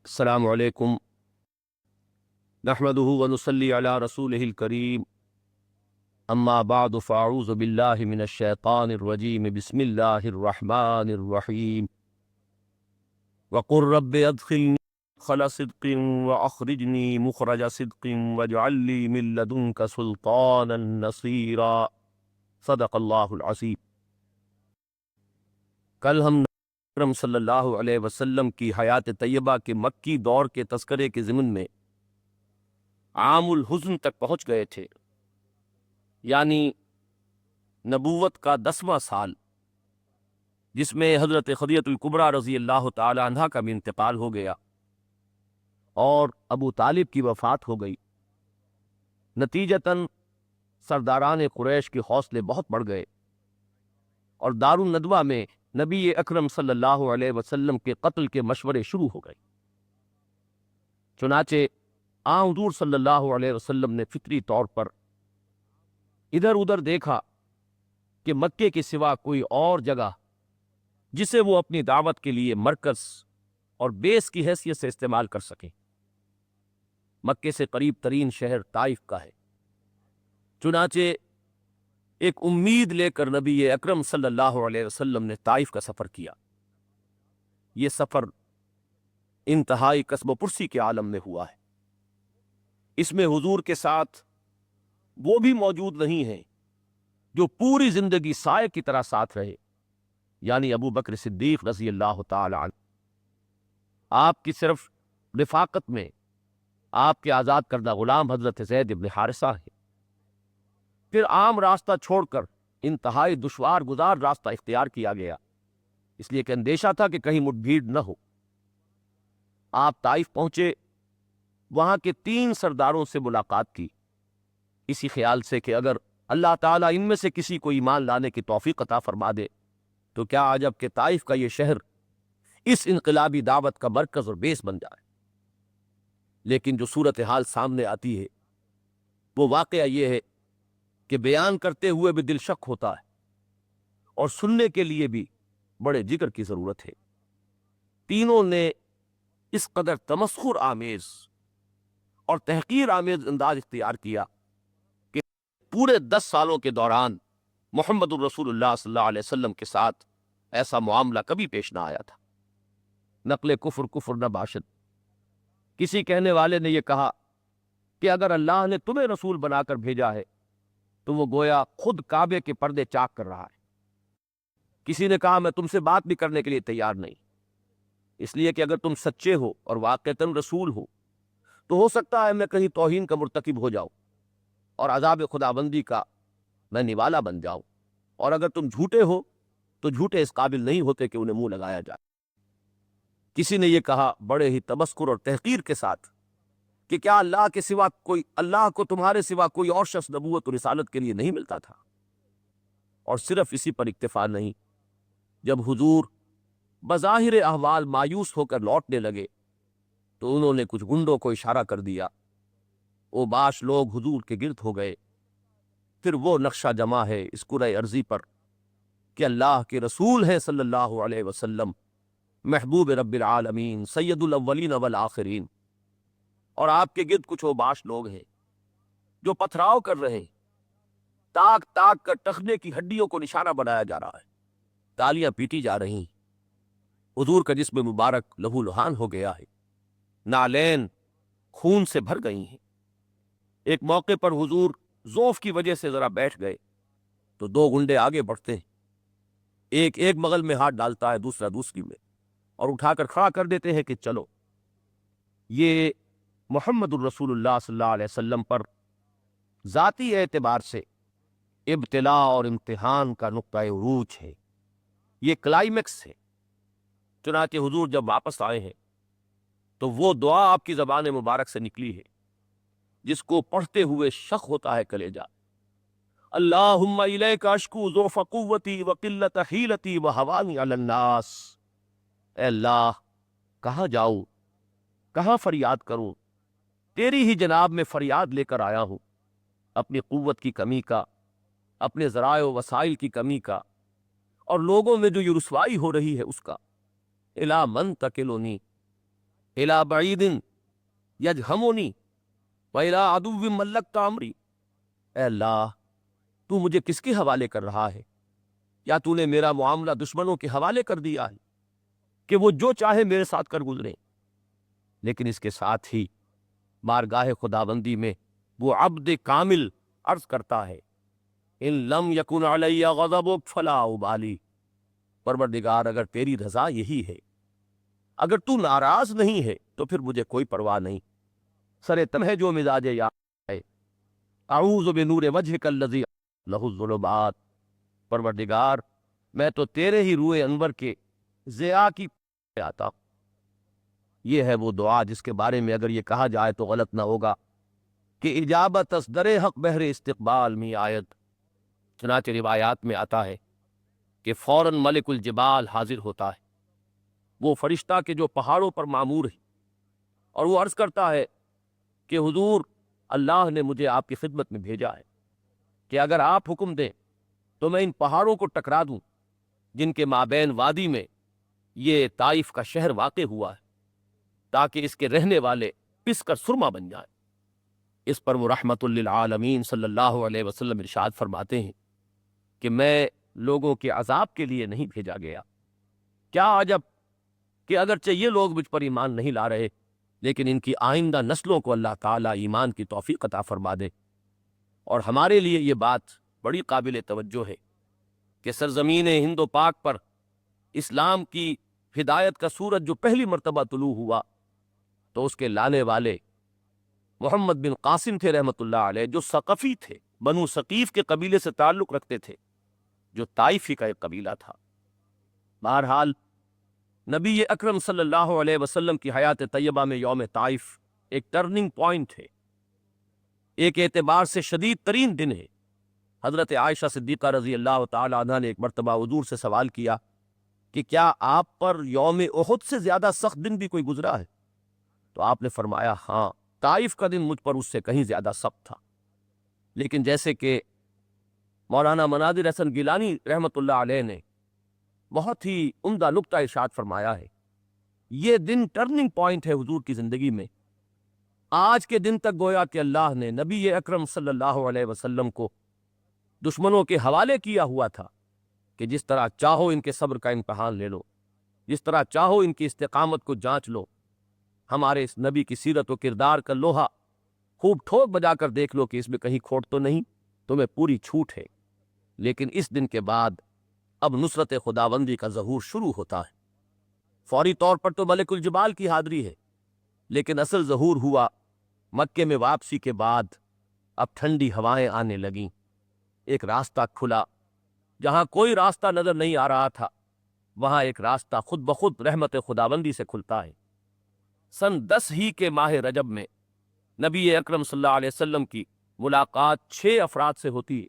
السلام علیکم نحمدہ ونصلی علی رسولہ الکریم اما بعد فاعوذ باللہ من الشیطان الرجیم بسم اللہ الرحمن الرحیم وقل رب ادخلنی مدخل صدق واخرجنی مخرج صدق واجعل لی من لدنک سلطانا نصیرا صدق اللہ العظیم۔ کل ہم اکرم صلی اللہ علیہ وسلم کی حیات طیبہ کے مکی دور کے تذکرے کے ضمن میں عام الحزن تک پہنچ گئے تھے، یعنی نبوت کا 10واں سال، جس میں حضرت خدیجہ الکبریٰ رضی اللہ تعالی عنہا کا بھی انتقال ہو گیا اور ابو طالب کی وفات ہو گئی۔ نتیجتاً سرداران قریش کے حوصلے بہت بڑھ گئے اور دار الندوہ میں نبی اکرم صلی اللہ علیہ وسلم کے قتل کے مشورے شروع ہو گئے۔ چنانچہ حضور صلی اللہ علیہ وسلم نے فطری طور پر ادھر ادھر دیکھا کہ مکے کے سوا کوئی اور جگہ جسے وہ اپنی دعوت کے لیے مرکز اور بیس کی حیثیت سے استعمال کر سکیں۔ مکے سے قریب ترین شہر طائف کا ہے، چنانچہ ایک امید لے کر نبی اکرم صلی اللہ علیہ وسلم نے طائف کا سفر کیا۔ یہ سفر انتہائی کسب و پرسی کے عالم میں ہوا ہے۔ اس میں حضور کے ساتھ وہ بھی موجود نہیں ہیں جو پوری زندگی سائے کی طرح ساتھ رہے، یعنی ابو بکر صدیق رضی اللہ تعالی عنہ۔ آپ کی صرف رفاقت میں آپ کے آزاد کردہ غلام حضرت زید بن حارثہ ہیں۔ پھر عام راستہ چھوڑ کر انتہائی دشوار گزار راستہ اختیار کیا گیا، اس لیے کہ اندیشہ تھا کہ کہیں مٹ بھیڑ نہ ہو۔ آپ طائف پہنچے، وہاں کے 3 سرداروں سے ملاقات کی، اسی خیال سے کہ اگر اللہ تعالیٰ ان میں سے کسی کو ایمان لانے کی توفیق عطا فرما دے تو کیا عجب کہ طائف کا یہ شہر اس انقلابی دعوت کا مرکز اور بیس بن جائے۔ لیکن جو صورتحال سامنے آتی ہے وہ واقعہ یہ ہے کہ بیان کرتے ہوئے بھی دل شک ہوتا ہے اور سننے کے لیے بھی بڑے جگر کی ضرورت ہے۔ تینوں نے اس قدر تمسخر آمیز اور تحقیر آمیز انداز اختیار کیا کہ پورے 10 سالوں کے دوران محمد الرسول اللہ صلی اللہ علیہ وسلم کے ساتھ ایسا معاملہ کبھی پیش نہ آیا تھا۔ نقل کفر نہ باشد۔ کسی کہنے والے نے یہ کہا کہ اگر اللہ نے تمہیں رسول بنا کر بھیجا ہے تو وہ گویا خود کعبے کے پردے چاک کر رہا ہے۔ کسی نے کہا میں تم سے بات بھی کرنے کے لیے تیار نہیں، اس لیے کہ اگر تم سچے ہو اور واقعتاً رسول ہو تو ہو سکتا ہے میں کہیں توہین کا مرتکب ہو جاؤں اور عذاب خداوندی کا میں نوالا بن جاؤں، اور اگر تم جھوٹے ہو تو جھوٹے اس قابل نہیں ہوتے کہ انہیں منہ لگایا جائے۔ کسی نے یہ کہا بڑے ہی تمسخر اور تحقیر کے ساتھ کہ کیا اللہ کو تمہارے سوا کوئی اور شخص نبوت و رسالت کے لیے نہیں ملتا تھا؟ اور صرف اسی پر اکتفا نہیں، جب حضور بظاہر احوال مایوس ہو کر لوٹنے لگے تو انہوں نے کچھ گنڈوں کو اشارہ کر دیا، وہ باش لوگ حضور کے گرد ہو گئے۔ پھر وہ نقشہ جمع ہے اس کرۂ ارضی پر کہ اللہ کے رسول ہیں صلی اللہ علیہ وسلم، محبوب رب العالمین، سید الاولین والآخرین، اور آپ کے گرد کچھ اوباش لوگ ہیں جو پتھراؤ کر رہے ہیں، تاک تاک کر ٹخنے کی ہڈیوں کو نشانہ بنایا جا رہا ہے، تالیاں پیٹی جا رہی ہیں۔ حضور کا جسم مبارک لہو لہان ہو گیا ہے، نالین خون سے بھر گئی ہیں۔ ایک موقع پر حضور ضعف کی وجہ سے ذرا بیٹھ گئے تو 2 گنڈے آگے بڑھتے ہیں، ایک بغل میں ہاتھ ڈالتا ہے، دوسرا دوسری میں، اور اٹھا کر کھڑا کر دیتے ہیں کہ چلو۔ یہ محمد الرسول اللہ صلی اللہ علیہ وسلم پر ذاتی اعتبار سے ابتلاء اور امتحان کا نقطہ عروج ہے، یہ کلائمیکس ہے۔ چنانچہ حضور جب واپس آئے ہیں تو وہ دعا آپ کی زبان مبارک سے نکلی ہے جس کو پڑھتے ہوئے شق ہوتا ہے کلیجہ، اللہم الیک اشکو ضعف قوتی وقلت حیلتی وہوانی علی الناس۔ اے اللہ، کہاں جاؤں، کہاں فریاد کروں، تیری ہی جناب میں فریاد لے کر آیا ہوں، اپنی قوت کی کمی کا، اپنے ذرائع و وسائل کی کمی کا، اور لوگوں میں جو یہ رسوائی ہو رہی ہے اس کا۔ الی من تکلنی، الی بعید یجہمنی وَإِلَىٰ عَدُوٍّ مَلَّكْتَ عَمْرِي، اے اللہ تو مجھے کس کے حوالے کر رہا ہے؟ یا تو نے میرا معاملہ دشمنوں کے حوالے کر دیا ہے کہ وہ جو چاہے میرے ساتھ کر گزریں؟ لیکن اس کے ساتھ ہی بارگاہ خداوندی میں وہ عبد کامل عرض کرتا ہے ان لم یکن علی غضبک فلا ابالی، پروردگار اگر تیری رضا یہی ہے، اگر تو ناراض نہیں ہے تو پھر مجھے کوئی پرواہ نہیں، سر تم ہے جو مزاج یا ہے، اعوذ بنور وجہک الذی لہ الظلمات، پروردگار میں تو تیرے ہی روئے انور کے ضیاء کی آتا ہوں۔ یہ ہے وہ دعا جس کے بارے میں اگر یہ کہا جائے تو غلط نہ ہوگا کہ اجابت از در حق بہر استقبال می آیت، چنانچہ روایات میں آتا ہے کہ فوراً ملک الجبال حاضر ہوتا ہے، وہ فرشتہ کہ جو پہاڑوں پر معمور ہے، اور وہ عرض کرتا ہے کہ حضور اللہ نے مجھے آپ کی خدمت میں بھیجا ہے کہ اگر آپ حکم دیں تو میں ان پہاڑوں کو ٹکرا دوں جن کے مابین وادی میں یہ طائف کا شہر واقع ہوا ہے، تاکہ اس کے رہنے والے پس کر سرما بن جائیں۔ اس پر وہ رحمت للعالمین صلی اللہ علیہ وسلم ارشاد فرماتے ہیں کہ میں لوگوں کے عذاب کے لیے نہیں بھیجا گیا۔ کیا عجب کہ اگرچہ یہ لوگ مجھ پر ایمان نہیں لا رہے، لیکن ان کی آئندہ نسلوں کو اللہ تعالیٰ ایمان کی توفیق عطا فرما دے۔ اور ہمارے لیے یہ بات بڑی قابل توجہ ہے کہ سرزمین ہند و پاک پر اسلام کی ہدایت کا سورج جو پہلی مرتبہ طلوع ہوا تو اس کے لانے والے محمد بن قاسم تھے رحمت اللہ علیہ، جو ثقفی تھے، بنو ثقیف کے قبیلے سے تعلق رکھتے تھے، جو طائفی کا ایک قبیلہ تھا۔ بہرحال نبی اکرم صلی اللہ علیہ وسلم کی حیات طیبہ میں یوم طائف ایک ٹرننگ پوائنٹ ہے، ایک اعتبار سے شدید ترین دن ہے۔ حضرت عائشہ صدیقہ رضی اللہ تعالی عنہ نے ایک مرتبہ حضور سے سوال کیا کہ کیا آپ پر یوم احد سے زیادہ سخت دن بھی کوئی گزرا ہے؟ تو آپ نے فرمایا ہاں، طائف کا دن مجھ پر اس سے کہیں زیادہ سخت تھا۔ لیکن جیسے کہ مولانا مناظر حسن گیلانی رحمت اللہ علیہ نے بہت ہی عمدہ نکتہ ارشاد فرمایا ہے، یہ دن ٹرننگ پوائنٹ ہے حضور کی زندگی میں۔ آج کے دن تک گویا کہ اللہ نے نبی اکرم صلی اللہ علیہ وسلم کو دشمنوں کے حوالے کیا ہوا تھا کہ جس طرح چاہو ان کے صبر کا امتحان لے لو، جس طرح چاہو ان کی استقامت کو جانچ لو، ہمارے اس نبی کی سیرت و کردار کا لوہا خوب ٹھوک بجا کر دیکھ لو کہ اس میں کہیں کھوٹ تو نہیں، تمہیں پوری چھوٹ ہے۔ لیکن اس دن کے بعد اب نصرت خداوندی کا ظہور شروع ہوتا ہے۔ فوری طور پر تو ملک الجبال کی حاضری ہے، لیکن اصل ظہور ہوا مکے میں واپسی کے بعد۔ اب ٹھنڈی ہوائیں آنے لگیں، ایک راستہ کھلا، جہاں کوئی راستہ نظر نہیں آ رہا تھا وہاں ایک راستہ خود بخود رحمت خداوندی سے کھلتا ہے۔ سن 10 ہی کے ماہ رجب میں نبی اکرم صلی اللہ علیہ وسلم کی ملاقات 6 افراد سے ہوتی ہے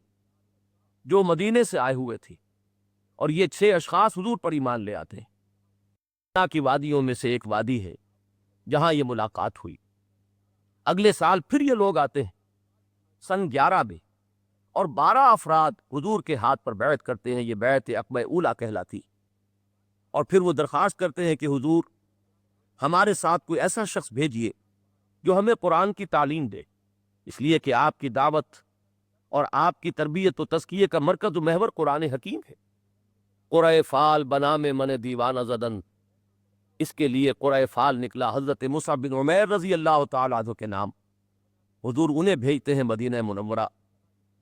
جو مدینے سے آئے ہوئے تھے، اور یہ 6 اشخاص حضور پر ایمان لے آتے ہیں۔ اللہ کی وادیوں میں سے ایک وادی ہے جہاں یہ ملاقات ہوئی۔ اگلے سال پھر یہ لوگ آتے ہیں سن 11 میں، اور 12 افراد حضور کے ہاتھ پر بیعت کرتے ہیں، یہ بیعت عقبہ اولیٰ کہلاتی۔ اور پھر وہ درخواست کرتے ہیں کہ حضور ہمارے ساتھ کوئی ایسا شخص بھیجئے جو ہمیں قرآن کی تعلیم دے، اس لیے کہ آپ کی دعوت اور آپ کی تربیت و تزکیے کا مرکز و محور قرآن حکیم ہے۔ قرۂ فال بنا میں من دیوانہ زدن، اس کے لیے قرۂ فال نکلا حضرت مصعب بن عمیر رضی اللہ تعالیٰ عنہ کے نام۔ حضور انہیں بھیجتے ہیں مدینہ منورہ،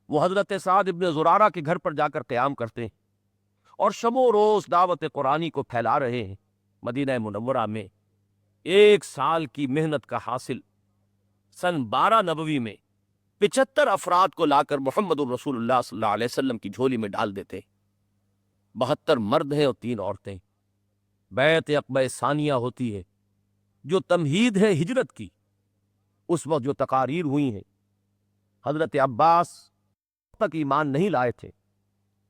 وہ حضرت سعد ابن زرارہ کے گھر پر جا کر قیام کرتے ہیں اور شب و روز دعوت قرآنی کو پھیلا رہے ہیں۔ مدینہ منورہ میں 1 سال کی محنت کا حاصل سن 12 نبوی میں 75 افراد کو لا کر محمد الرسول اللہ صلی اللہ علیہ وسلم کی جھولی میں ڈال دیتے۔ 72 مرد ہیں اور 3 عورتیں۔ بیعت عقبہ ثانیہ ہوتی ہے جو تمہید ہے ہجرت کی۔ اس وقت جو تقاریر ہوئی ہیں، حضرت عباس تک ایمان نہیں لائے تھے،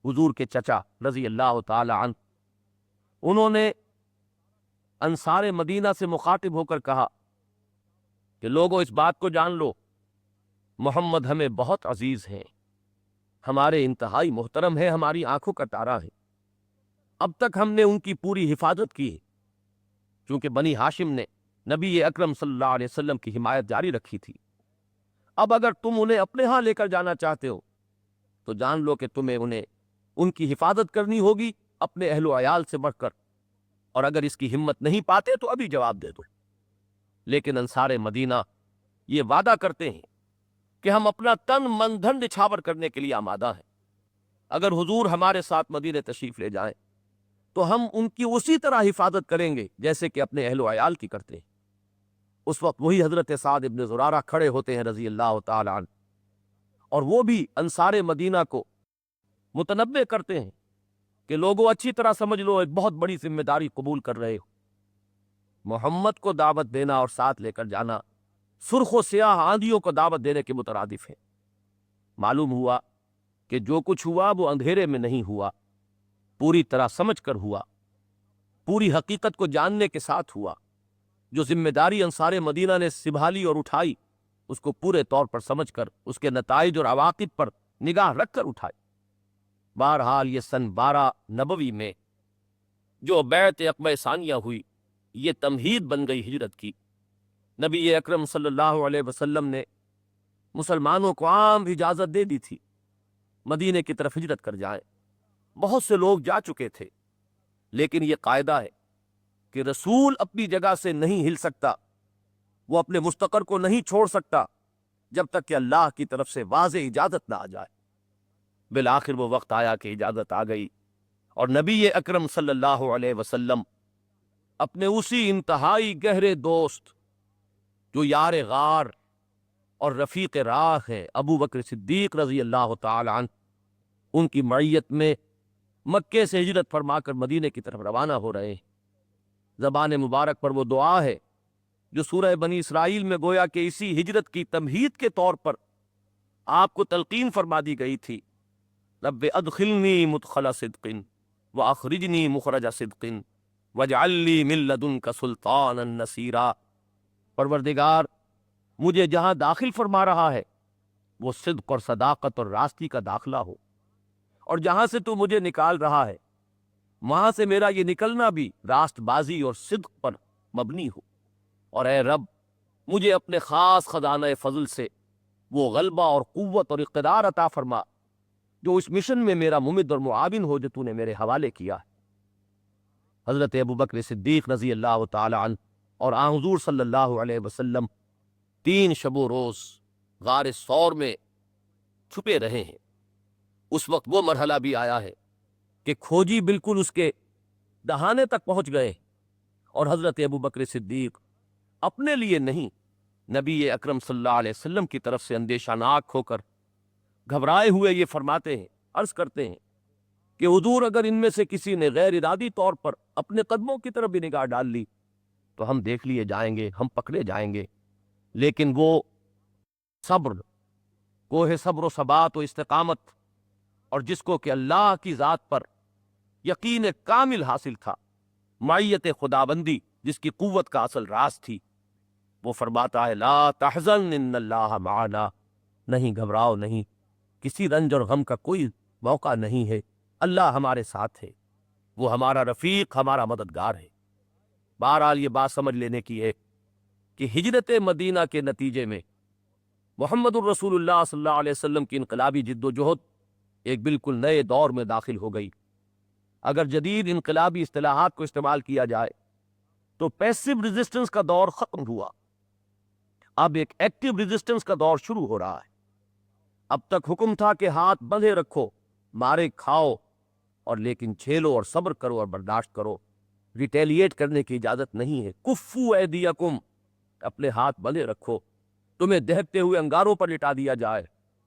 حضور کے چچا رضی اللہ تعالی عنہ، انہوں نے انصار مدینہ سے مخاطب ہو کر کہا کہ لوگوں اس بات کو جان لو، محمد ہمیں بہت عزیز ہیں، ہمارے انتہائی محترم ہے، ہماری آنکھوں کا تارا ہے۔ اب تک ہم نے ان کی پوری حفاظت کی ہے، چونکہ بنی ہاشم نے نبی اکرم صلی اللہ علیہ وسلم کی حمایت جاری رکھی تھی۔ اب اگر تم انہیں اپنے ہاں لے کر جانا چاہتے ہو تو جان لو کہ تمہیں انہیں ان کی حفاظت کرنی ہوگی اپنے اہل و عیال سے بڑھ کر، اور اگر اس کی ہمت نہیں پاتے تو ابھی جواب دے دو۔ لیکن انصار مدینہ یہ وعدہ کرتے ہیں کہ ہم اپنا تن من دھن نچھاور کرنے کے لیے آمادہ ہیں۔ اگر حضور ہمارے ساتھ مدینہ تشریف لے جائیں تو ہم ان کی اسی طرح حفاظت کریں گے جیسے کہ اپنے اہل و عیال کی کرتے ہیں۔ اس وقت وہی حضرت سعد ابن زرارہ کھڑے ہوتے ہیں رضی اللہ تعالی عنہ، اور وہ بھی انصار مدینہ کو متنبہ کرتے ہیں کہ لوگوں اچھی طرح سمجھ لو، ایک بہت بڑی ذمہ داری قبول کر رہے ہو۔ محمد کو دعوت دینا اور ساتھ لے کر جانا سرخ و سیاہ آندھیوں کو دعوت دینے کے مترادف ہے۔ معلوم ہوا کہ جو کچھ ہوا وہ اندھیرے میں نہیں ہوا، پوری طرح سمجھ کر ہوا، پوری حقیقت کو جاننے کے ساتھ ہوا۔ جو ذمہ داری انصار مدینہ نے سنبھالی اور اٹھائی اس کو پورے طور پر سمجھ کر اس کے نتائج اور عواقب پر نگاہ رکھ کر اٹھائی۔ بہرحال یہ سن 12 نبوی میں جو بیعت عقبہ ثانیہ ہوئی یہ تمہید بن گئی ہجرت کی۔ نبی اکرم صلی اللہ علیہ وسلم نے مسلمانوں کو عام اجازت دے دی تھی مدینے کی طرف ہجرت کر جائیں۔ بہت سے لوگ جا چکے تھے، لیکن یہ قاعدہ ہے کہ رسول اپنی جگہ سے نہیں ہل سکتا، وہ اپنے مستقر کو نہیں چھوڑ سکتا جب تک کہ اللہ کی طرف سے واضح اجازت نہ آ جائے۔ بالآخر وہ وقت آیا کہ اجازت آ گئی، اور نبی اکرم صلی اللہ علیہ وسلم اپنے اسی انتہائی گہرے دوست جو یار غار اور رفیق راہ ہے ابو بکر صدیق رضی اللہ تعالی عنہ، ان کی معیت میں مکے سے ہجرت فرما کر مدینے کی طرف روانہ ہو رہے ہیں۔ زبان مبارک پر وہ دعا ہے جو سورہ بنی اسرائیل میں گویا کہ اسی ہجرت کی تمہید کے طور پر آپ کو تلقین فرما دی گئی تھی۔ رب ادخلنی مدخل صدق واخرجنی مخرج صدق واجعل لی من لدنک سلطانا نصیرا۔ پروردگار مجھے جہاں داخل فرما رہا ہے وہ صدق اور صداقت اور راستی کا داخلہ ہو، اور جہاں سے تو مجھے نکال رہا ہے وہاں سے میرا یہ نکلنا بھی راست بازی اور صدق پر مبنی ہو، اور اے رب مجھے اپنے خاص خزانہ فضل سے وہ غلبہ اور قوت اور اقتدار عطا فرما جو اس مشن میں میرا ممد اور معاون ہو جو تو نے میرے حوالے کیا ہے۔ حضرت ابو بکر صدیق رضی اللہ تعالی عنہ اور آن حضور صلی اللہ علیہ وسلم 3 شب و روز غار ثور میں چھپے رہے ہیں۔ اس وقت وہ مرحلہ بھی آیا ہے کہ کھوجی بالکل اس کے دہانے تک پہنچ گئے، اور حضرت ابو بکر صدیق اپنے لیے نہیں نبی اکرم صلی اللہ علیہ وسلم کی طرف سے اندیشہ ناک ہو کر گھبرائے ہوئے یہ فرماتے ہیں، عرض کرتے ہیں کہ حضور اگر ان میں سے کسی نے غیر ارادی طور پر اپنے قدموں کی طرف بھی نگاہ ڈال لی تو ہم دیکھ لیے جائیں گے، ہم پکڑے جائیں گے، لیکن وہ صبر، کوہ صبر و ثبات و استقامت، اور جس کو کہ اللہ کی ذات پر یقین کامل حاصل تھا، معیت خداوندی جس کی قوت کا اصل راز تھی، وہ فرماتا ہے لا تحزن ان اللہ معنا، نہیں گھبراؤ، نہیں، کسی رنج اور غم کا کوئی موقع نہیں ہے، اللہ ہمارے ساتھ ہے، وہ ہمارا رفیق، ہمارا مددگار ہے۔ بہرحال یہ بات سمجھ لینے کی ہے کہ ہجرت مدینہ کے نتیجے میں محمد الرسول اللہ صلی اللہ علیہ وسلم کی انقلابی جد و جہد ایک بالکل نئے دور میں داخل ہو گئی۔ اگر جدید انقلابی اصطلاحات کو استعمال کیا جائے تو پیسو ریزسٹنس کا دور ختم ہوا، اب ایک ایکٹیو ریزسٹنس کا دور شروع ہو رہا ہے۔ اب تک حکم تھا کہ ہاتھ بندھے رکھو، مارے کھاؤ، اور لیکن جھیلو اور صبر کرو اور برداشت کرو، ریٹیلیٹ کرنے کی اجازت نہیں ہے۔ کفو ایدیکم، اپنے ہاتھ بندھے رکھو، تمہیں دہکتے ہوئے انگاروں پر لٹا دیا جائے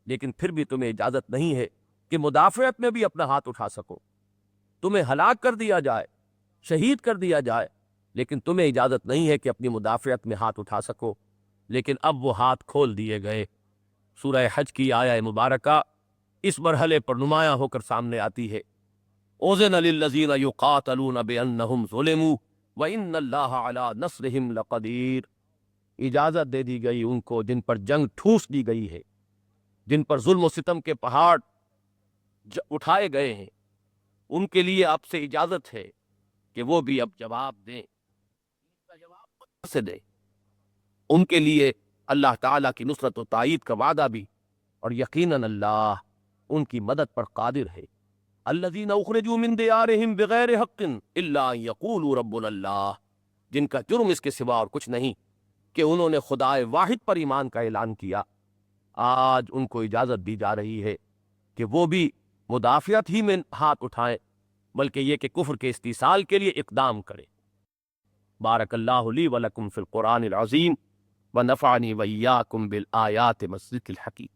لیکن پھر بھی تمہیں اجازت نہیں ہے کہ مدافعت میں بھی اپنا ہاتھ اٹھا سکو، تمہیں ہلاک کر دیا جائے، شہید کر دیا جائے، لیکن تمہیں اجازت نہیں ہے کہ اپنی مدافعت میں ہاتھ اٹھا سکو۔ لیکن اب وہ ہاتھ کھول دیے گئے۔ سورہ حج کی آیہ مبارکہ اس مرحلے پر نمایاں ہو کر سامنے آتی ہے۔ اذن للذین یقاتلون بانہم ظلموا وان اللہ علی نصرہم لقدیر، اجازت دے دی گئی ان کو جن پر جنگ ٹھوس دی گئی ہے، جن پر ظلم و ستم کے پہاڑ اٹھائے گئے ہیں، ان کے لیے آپ سے اجازت ہے کہ وہ بھی اب جواب دیں، جواب سے دیں۔ ان کے لیے اللہ تعالیٰ کی نصرت و تائید کا وعدہ بھی، اور یقیناً اللہ ان کی مدد پر قادر ہے۔ الذین اخرجوا من دیارہم بغیر حق الا ان یقولوا ربنا اللہ، جن کا جرم اس کے سوا اور کچھ نہیں کہ انہوں نے خدائے واحد پر ایمان کا اعلان کیا، آج ان کو اجازت دی جا رہی ہے کہ وہ بھی مدافعت ہی میں ہاتھ اٹھائیں، بلکہ یہ کہ کفر کے استیصال کے لیے اقدام کریں۔ بارک اللہ لی ولکم فی القرآن العظیم ونفعنی وإیاکم بالآیات والذکر الحکیم۔